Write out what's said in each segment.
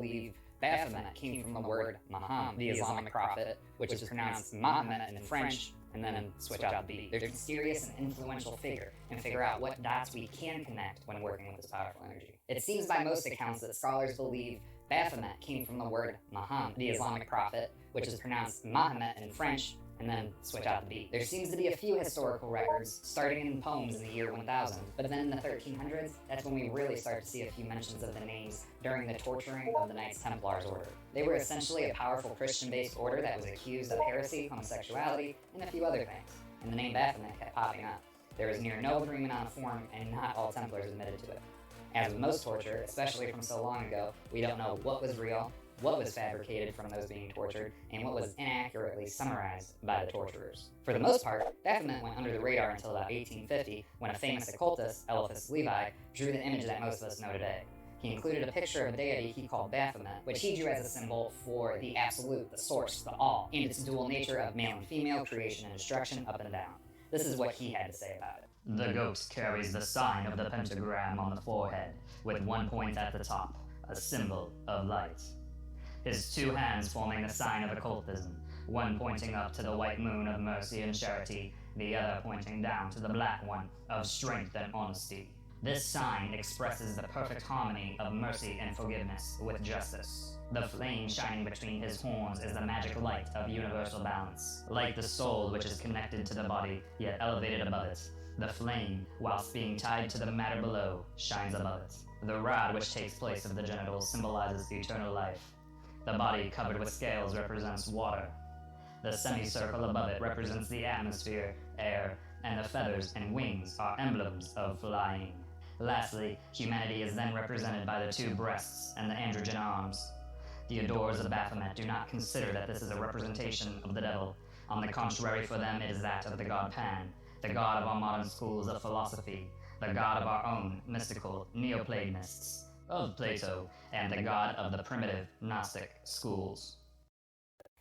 believe Baphomet came from the word Muhammad, the Islamic prophet, which is pronounced Mahomet in French, and then switch out the B. They're a mysterious and influential figure, and figure out what dots we can connect when working with this powerful energy. It seems by most accounts that scholars believe Baphomet came from the word Muhammad, the Islamic prophet, which is pronounced Mahomet in French, and then switch out the B. There seems to be a few historical records, starting in poems in the year 1000, but then in the 1300s, that's when we really start to see a few mentions of the names during the torturing of the Knights Templars order. They were essentially a powerful Christian-based order that was accused of heresy, homosexuality, and a few other things, and the name Baphomet kept popping up. There was near no agreement on the form, and not all Templars admitted to it. As with most torture, especially from so long ago, we don't know what was real, what was fabricated from those being tortured, and what was inaccurately summarized by the torturers. For the most part, Baphomet went under the radar until about 1850, when a famous occultist, Eliphas Levi, drew the image that most of us know today. He included a picture of a deity he called Baphomet, which he drew as a symbol for the absolute, the source, the all, and its dual nature of male and female, creation and destruction, up and down. This is what he had to say about it. The goat carries the sign of the pentagram on the forehead, with one point at the top, a symbol of light. His two hands forming the sign of occultism, one pointing up to the white moon of mercy and charity, the other pointing down to the black one of strength and honesty. This sign expresses the perfect harmony of mercy and forgiveness with justice. The flame shining between his horns is the magic light of universal balance. Like the soul which is connected to the body, yet elevated above it, the flame, whilst being tied to the matter below, shines above it. The rod which takes place of the genitals symbolizes eternal life. The body covered with scales represents water. The semicircle above it represents the atmosphere, air, and the feathers and wings are emblems of flying. Lastly, humanity is then represented by the two breasts and the androgen arms. The adorers of Baphomet do not consider that this is a representation of the devil. On the contrary, for them it is that of the god Pan, the god of our modern schools of philosophy, the god of our own mystical Neoplatonists, of Plato, and the god of the primitive Gnostic schools.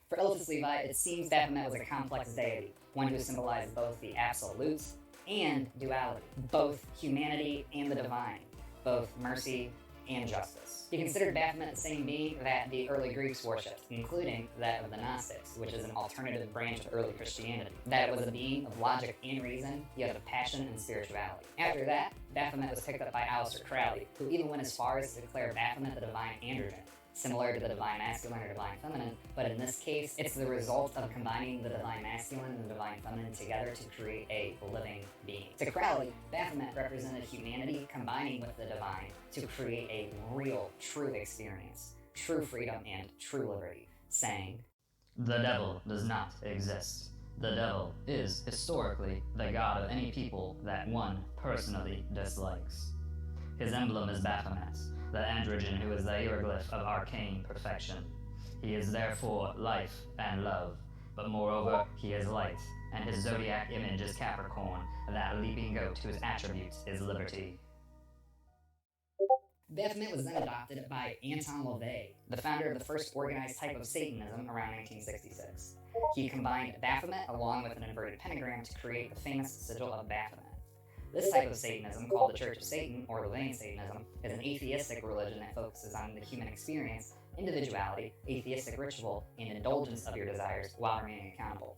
For Eliphas Levi, it seems Baphomet was a complex deity, one who symbolized both the absolutes and duality, both humanity and the divine, both mercy and justice. He considered Baphomet the same being that the early Greeks worshipped, including that of the Gnostics, which is an alternative branch of early Christianity. That it was a being of logic and reason, yet of passion and spirituality. After that, Baphomet was picked up by Aleister Crowley, who even went as far as to declare Baphomet the divine androgen, similar to the divine masculine or divine feminine, but in this case, it's the result of combining the divine masculine and the divine feminine together to create a living being. To Crowley, Baphomet represented humanity combining with the divine to create a real, true experience, true freedom and true liberty, saying, "The devil does not exist. The devil is, historically, the god of any people that one personally dislikes. His emblem is Baphomet, the androgen who is the hieroglyph of arcane perfection. He is therefore life and love, but moreover he is light, and his zodiac image is Capricorn, that leaping goat whose attribute is liberty." Baphomet was then adopted by Anton LaVey, the founder of the first organized type of Satanism around 1966. He combined Baphomet along with an inverted pentagram to create the famous sigil of Baphomet. This type of Satanism, called the Church of Satan, or LaVeyan Satanism, is an atheistic religion that focuses on the human experience, individuality, atheistic ritual, and indulgence of your desires while remaining accountable.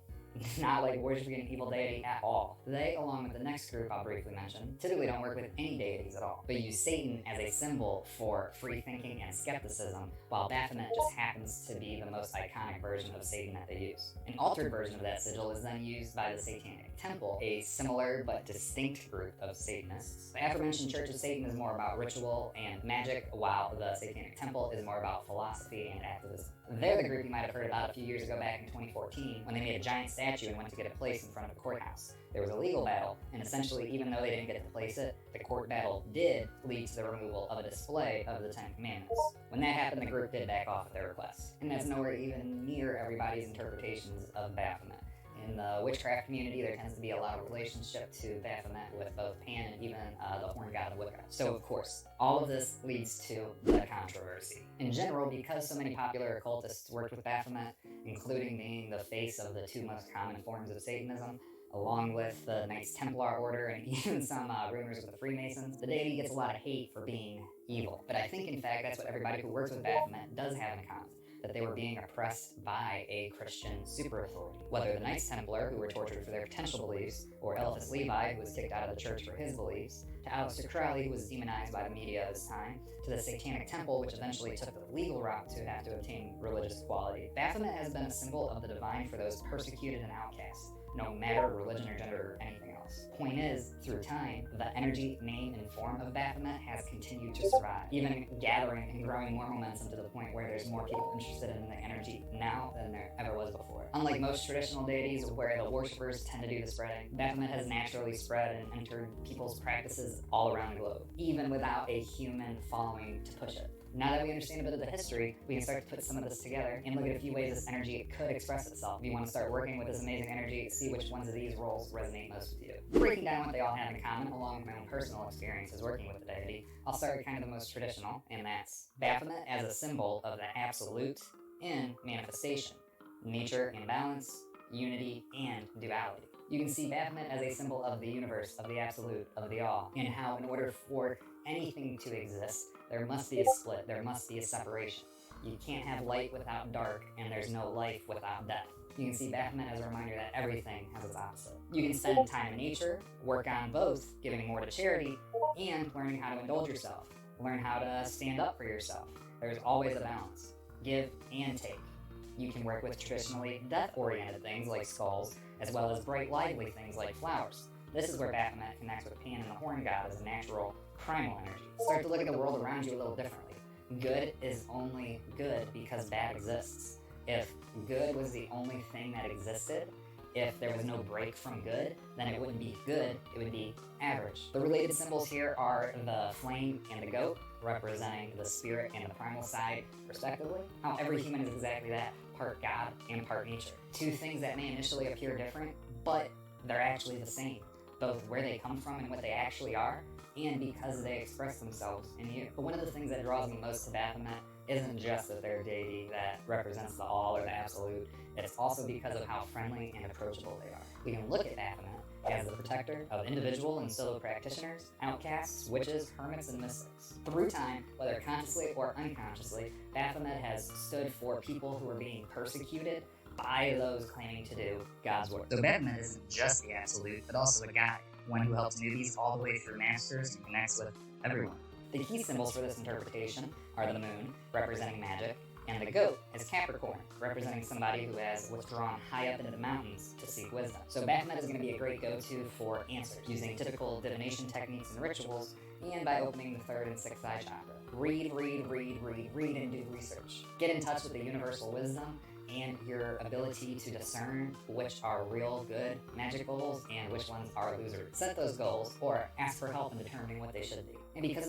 Not like worshiping an evil deity at all. They, along with the next group I'll briefly mention, typically don't work with any deities at all, but use Satan as a symbol for free thinking and skepticism, while Baphomet just happens to be the most iconic version of Satan that they use. An altered version of that sigil is then used by the Satanic Temple, a similar but distinct group of Satanists. The aforementioned Church of Satan is more about ritual and magic, while the Satanic Temple is more about philosophy and activism. They're the group you might have heard about a few years ago back in 2014, when they made a giant statue and went to get it placed in front of a courthouse. There was a legal battle, and essentially, even though they didn't get to place it, the court battle did lead to the removal of a display of the Ten Commandments. When that happened, the group did back off at their request. And that's nowhere even near everybody's interpretations of Baphomet. In the witchcraft community, there tends to be a lot of relationship to Baphomet with both Pan and even the horn god of Wicca. So, of course, all of this leads to the controversy. In general, because so many popular occultists worked with Baphomet, including being the face of the two most common forms of Satanism, along with the Knights Templar Order and even some rumors with the Freemasons. The deity gets a lot of hate for being evil, but I think in fact that's what everybody who works with Baphomet does have in common, that they were being oppressed by a Christian super authority. Whether the Knights Templar, who were tortured for their potential beliefs, or Eliphas Levi, who was kicked out of the church for his beliefs, to Aleister Crowley, who was demonized by the media of his time, to the Satanic Temple, which eventually took the legal route to have to obtain religious equality. Baphomet has been a symbol of the divine for those persecuted and outcast, no matter religion or gender or anything else. Point is, through time, the energy, name, and form of Baphomet has continued to survive, even gathering and growing more momentum to the point where there's more people interested in the energy now than there ever was before. Unlike most traditional deities where the worshippers tend to do the spreading, Baphomet has naturally spread and entered people's practices all around the globe, even without a human following to push it. Now that we understand a bit of the history, we can start to put some of this together and look at a few ways this energy could express itself. If you want to start working with this amazing energy, see which ones of these roles resonate most with you. Breaking down what they all have in common, along with my own personal experiences working with the deity, I'll start with kind of the most traditional, and that's Baphomet as a symbol of the absolute in manifestation, nature and balance, unity and duality. You can see Baphomet as a symbol of the universe, of the absolute, of the all, and how in order for anything to exist, there must be a split, there must be a separation. You can't have light without dark, and there's no life without death. You can see Baphomet as a reminder that everything has its opposite. You can spend time in nature, work on both, giving more to charity, and learning how to indulge yourself. Learn how to stand up for yourself. There's always a balance. Give and take. You can work with traditionally death-oriented things like skulls, as well as bright, lively things like flowers. This is where Baphomet connects with Pan and the Horn God as a natural, primal energy. Start to look at the world around you a little differently. Good is only good because bad exists. If good was the only thing that existed, if there was no break from good, then it wouldn't be good, it would be average. The related symbols here are the flame and the goat, representing the spirit and the primal side, respectively. How every human is exactly that, part God and part nature. Two things that may initially appear different, but they're actually the same, both where they come from and what they actually are, and because they express themselves in you. But one of the things that draws me most to Baphomet isn't just that they're a deity that represents the all or the absolute, it's also because of how friendly and approachable they are. We can look at Baphomet as the protector of individual and solo practitioners, outcasts, witches, hermits, and mystics. Through time, whether consciously or unconsciously, Baphomet has stood for people who are being persecuted by those claiming to do God's work. So Baphomet isn't just the absolute, but also a guide, one who helps newbies all the way through masters and connects with everyone. The key symbols for this interpretation are the moon, representing magic, and the goat is Capricorn, representing somebody who has withdrawn high up into the mountains to seek wisdom. So Baphomet is going to be a great go-to for answers, using typical divination techniques and rituals, and by opening the third and sixth eye chakra. Read, and do research. Get in touch with the universal wisdom and your ability to discern which are real, good, magic goals and which ones are illusory. Set those goals or ask for help in determining what they should be. And because